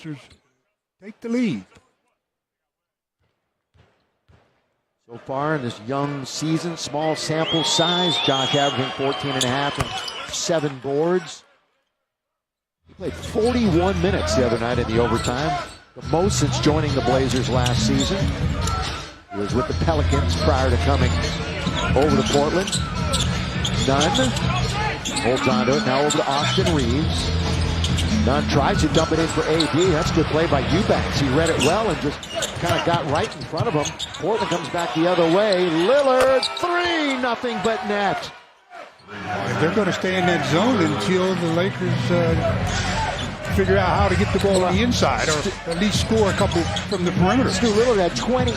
Blazers take the lead. So far in this young season, small sample size, Josh averaging 14.5 and 7 boards. He played 41 minutes the other night in the overtime, the most since joining the Blazers last season. He was with the Pelicans prior to coming over to Portland. Nunn holds on to it, now over to Austin Reeves. Nunn tries to dump it in for AD. That's a good play by Eubanks. He read it well and just kind of got right in front of him. Portland comes back the other way. Lillard, 3, nothing but net. They're going to stay in that zone until the Lakers figure out how to get the ball on the inside, or at least score a couple from the perimeter. Stu Lillard had 28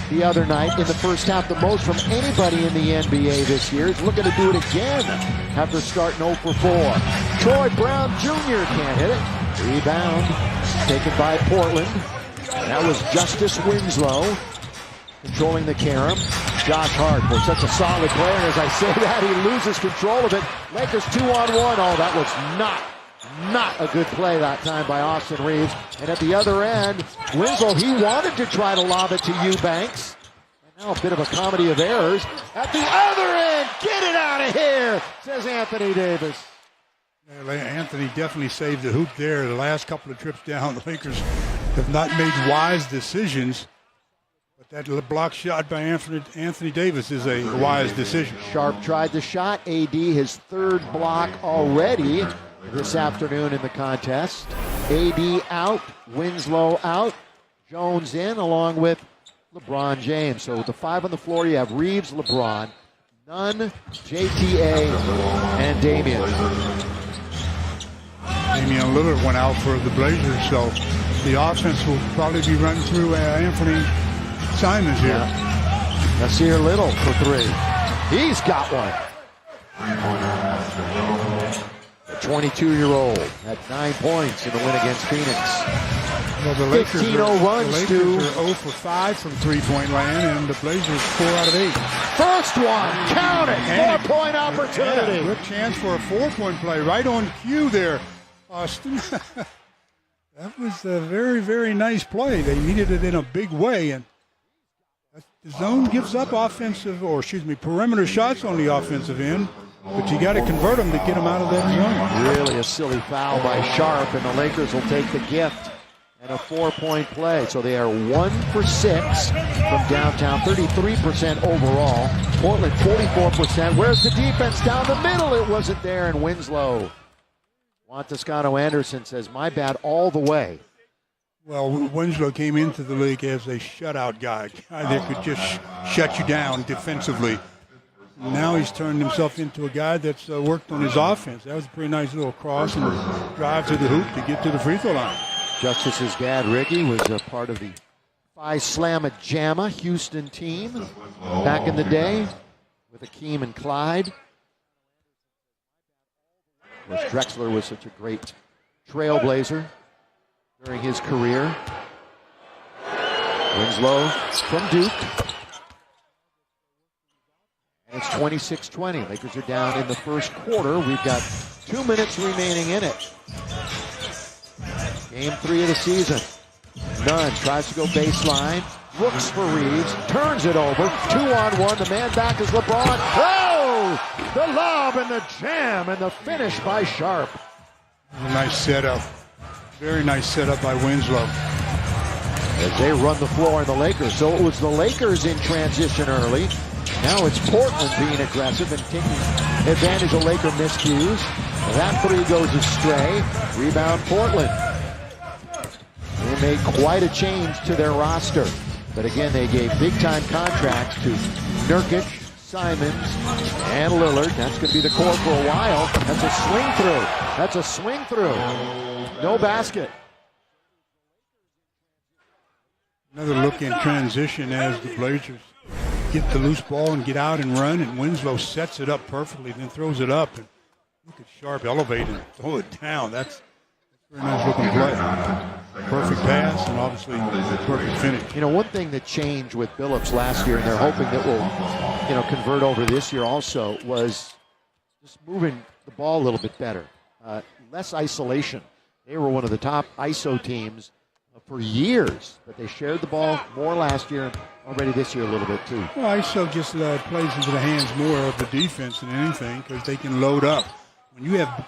the other night in the first half, the most from anybody in the NBA this year. He's looking to do it again after starting 0 for 4. Troy Brown Jr. can't hit it. Rebound taken by Portland. That was Justice Winslow controlling the carom. Josh Hart for such a solid player, and as I say that, he loses control of it. Lakers 2-on-1. Oh, that was not a good play that time by Austin Reeves. And at the other end, Winslow, he wanted to try to lob it to Eubanks. And now a bit of a comedy of errors. At the other end, get it out of here, says Anthony Davis. Anthony definitely saved the hoop there. The last couple of trips down, the Lakers have not made wise decisions. But that block shot by Anthony Davis is a wise decision. Sharp tried the shot. AD, his 3rd block already this afternoon in the contest. AD out, Winslow out, Jones in along with LeBron James. So with the 5 on the floor, you have Reeves, LeBron, Nunn, JTA, and Damian. Damian Lillard went out for the Blazers, so the offense will probably be run through Anthony Simons here. Yeah. Nasir Little for 3. He's got one. The 22-year-old had 9 points in the win against Phoenix. Well, the Lakers 15-0 runs the Lakers are 0 for 5 from three-point land, and the Blazers 4 out of 8. First one, count it, 4-point opportunity. Yeah, good chance for a 4-point play, right on cue there, Austin. That was a very, very nice play. They needed it in a big way, and the zone gives up perimeter shots on the offensive end, but you got to convert them to get them out of that zone. Really a silly foul by Sharp, and the Lakers will take the gift and a 4-point play. So they are 1 for 6 from downtown, 33% overall. Portland 44%. Where's the defense down the middle? It wasn't there, and Winslow. Juan Toscano Anderson says, my bad all the way. Well, Winslow came into the league as a shutout guy that could just shut you down defensively. Now he's turned himself into a guy that's worked on his offense. That was a pretty nice little cross and drive to the hoop to get to the free throw line. Justice's dad, Ricky, was a part of the Phi Slamma Jamma Houston team back in the day with Akeem and Clyde. Of course, Drexler was such a great trailblazer during his career. Winslow from Duke. And it's 26-20. Lakers are down in the first quarter. We've got 2 minutes remaining in it. Game 3 of the season. Nunn tries to go baseline. Looks for Reeves. Turns it over. 2-on-1. The man back is LeBron. Oh! The lob and the jam and the finish by Sharp. A nice setup. Very nice setup by Winslow. As they run the floor on the Lakers. So it was the Lakers in transition early. Now it's Portland being aggressive and taking advantage of Laker miscues. That 3 goes astray. Rebound Portland. They made quite a change to their roster. But again, they gave big-time contracts to Nurkic, Simons, and Lillard. That's going to be the core for a while. That's a swing through. That's a swing through. No basket. Another look in transition as the Blazers get the loose ball and get out and run, and Winslow sets it up perfectly, then throws it up. And look at Sharp elevate and throw it down. That's a very nice looking play. Perfect pass and obviously perfect finish. You know, one thing that changed with Billups last year, and they're hoping that will, convert over this year also, was just moving the ball a little bit better. Less isolation. They were one of the top ISO teams for years, but they shared the ball more last year and already this year a little bit too. Well, ISO just plays into the hands more of the defense than anything because they can load up. When you have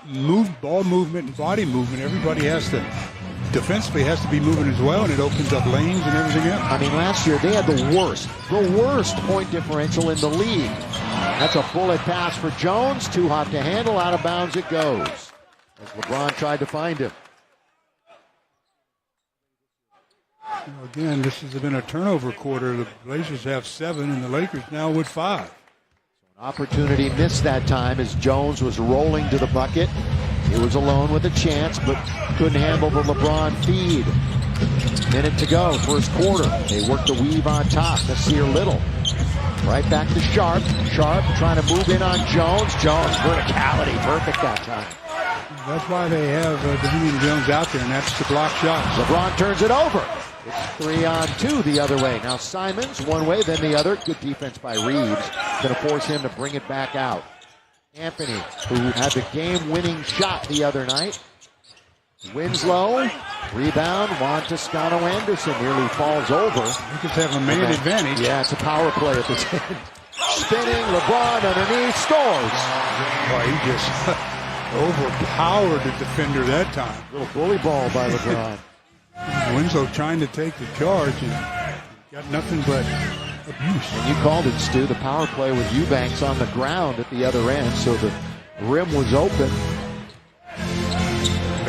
ball movement and body movement, everybody defensively has to be moving as well, and it opens up lanes and everything else. I mean, last year they had the worst point differential in the league. That's a bullet pass for Jones. Too hot to handle. Out of bounds it goes. As LeBron tried to find him. Again, this has been a turnover quarter. The Blazers have 7, and the Lakers now with 5. An opportunity missed that time as Jones was rolling to the bucket. He was alone with a chance, but couldn't handle the LeBron feed. Minute to go, first quarter. They work the weave on top. Nasir Little. Right back to Sharp. Sharp trying to move in on Jones. Jones, verticality, perfect that time. That's why they have Damian Jones out there, and that's to block shots. LeBron turns it over. It's 3-on-2 the other way. Now Simons one way, then the other. Good defense by Reeves. Going to force him to bring it back out. Anthony, who had the game-winning shot the other night. Winslow, rebound. Juan Toscano-Anderson nearly falls over. Lakers have a man advantage. Yeah, it's a power play at this end. Spinning, LeBron underneath, scores. Boy, he just overpowered the defender that time. Little bully ball by LeBron. Winslow trying to take the charge and got nothing but abuse. And you called it, Stu, the power play with Eubanks on the ground at the other end, so the rim was open.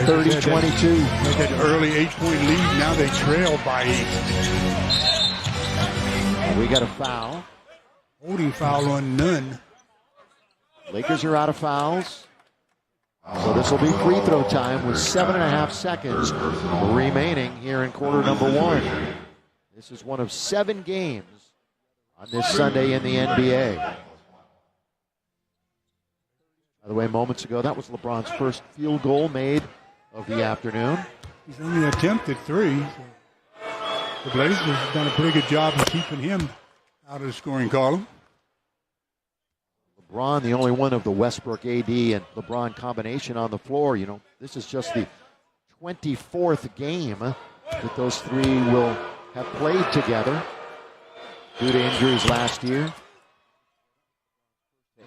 30-22. They had an early 8-point lead. Now they trail by 8. We got a foul. Holding foul on Nunn. Lakers are out of fouls. So this will be free throw time with 7.5 seconds remaining here in quarter number 1. This is one of 7 games on this Sunday in the NBA. By the way, moments ago, that was LeBron's first field goal made of the afternoon. He's only attempted 3. So the Blazers have done a pretty good job of keeping him out of the scoring column. LeBron, the only one of the Westbrook, AD, and LeBron combination on the floor. You know, this is just the 24th game that those 3 will have played together due to injuries last year.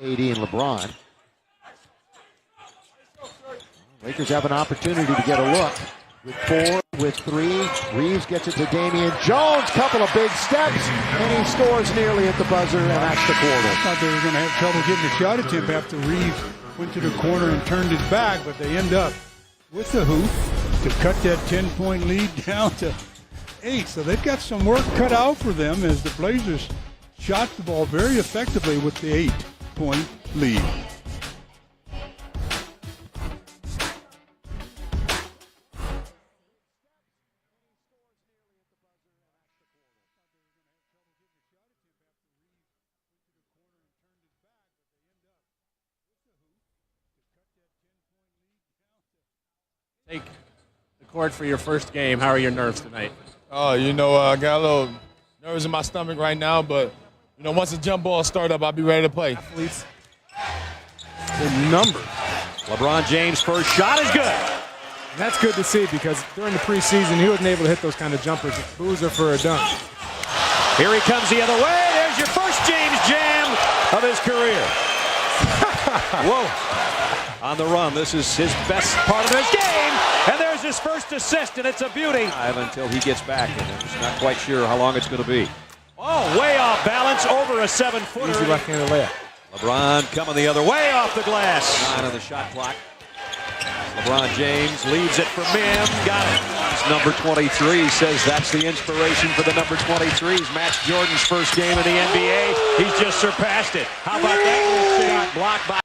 AD and LeBron. Lakers have an opportunity to get a look. With 4, with 3, Reeves gets it to Damian Jones. Couple of big steps, and he scores nearly at the buzzer, and that's the quarter. I thought they were going to have trouble getting a shot attempt after Reeves went to the corner and turned his back, but they end up with the hoop to cut that 10-point lead down to 8. So they've got some work cut out for them as the Blazers shot the ball very effectively with the 8-point lead. Take the court for your first game. How are your nerves tonight? I got a little nerves in my stomach right now, but, once the jump ball start up, I'll be ready to play. Athletes, the numbers. LeBron James' first shot is good. And that's good to see because during the preseason, he wasn't able to hit those kind of jumpers. Boozer for a dunk. Here he comes the other way. There's your first James jam of his career. Whoa. On the run. This is his best part of his game. And there's his first assist, and it's a beauty. Until he gets back, and I'm just not quite sure how long it's going to be. Oh, way off balance over a 7-footer. Easy left-handed layup. LeBron coming the other way off the glass. 9 on the shot clock. LeBron James leaves it for Mim. Got it. It's number 23 says that's the inspiration for the number 23s. Matt Jordan's first game in the NBA. He's just surpassed it. How about that shot blocked by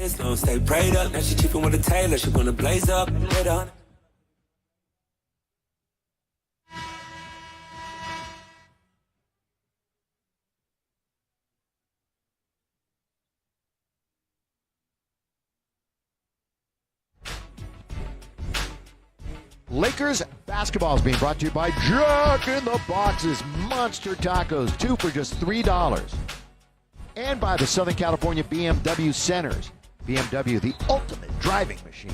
This long stay prayed up. Now she cheapin' with a tailor. She wanna blaze up. Head on. Lakers basketball is being brought to you by Jack in the Box's Monster Tacos, 2 for just $3. And by the Southern California BMW Centers. BMW, the ultimate driving machine.